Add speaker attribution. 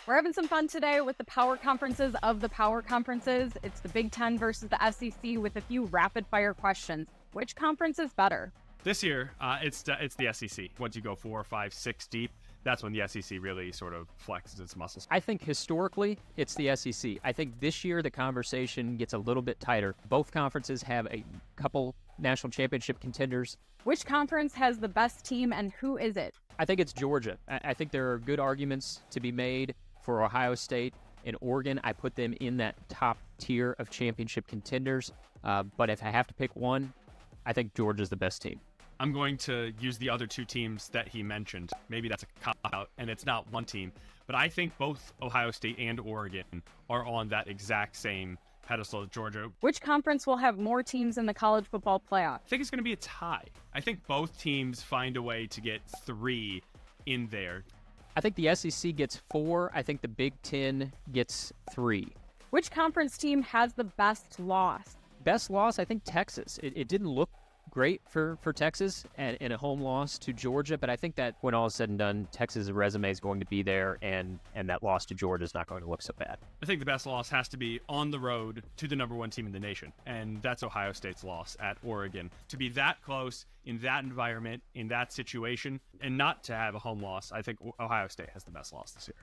Speaker 1: We're having some fun today with the power conferences of the power conferences. It's the Big Ten versus the SEC with a few rapid-fire questions. Which conference is better?
Speaker 2: This year, it's the SEC. Once you go 4, 5, 6 deep, that's when the SEC really sort of flexes its muscles.
Speaker 3: I think historically, it's the SEC. I think this year the conversation gets a little bit tighter. Both conferences have a couple national championship contenders.
Speaker 1: Which conference has the best team and who is it?
Speaker 3: I think it's Georgia. I think there are good arguments to be made for Ohio State and Oregon. I put them in that top tier of championship contenders. But if I have to pick one, I think Georgia's the best team.
Speaker 2: I'm going to use the other two teams that he mentioned. Maybe that's a cop-out, and it's not one team. But I think both Ohio State and Oregon are on that exact same pedestal as Georgia.
Speaker 1: Which conference will have more teams in the college football playoff?
Speaker 2: I think it's going to be a tie. I think both teams find a way to get 3 in there.
Speaker 3: I think the SEC gets 4. I think the Big Ten gets 3.
Speaker 1: Which conference team has the best loss?
Speaker 3: Best loss, I think Texas. It didn't look great for Texas and a home loss to Georgia, but I think that when all is said and done, Texas' resume is going to be there, and that loss to Georgia is not going to look so bad.
Speaker 2: I think the best loss has to be on the road to the number 1 team in the nation, and that's Ohio State's loss at Oregon. To be that close in that environment, in that situation, and not to have a home loss, I think Ohio State has the best loss this year.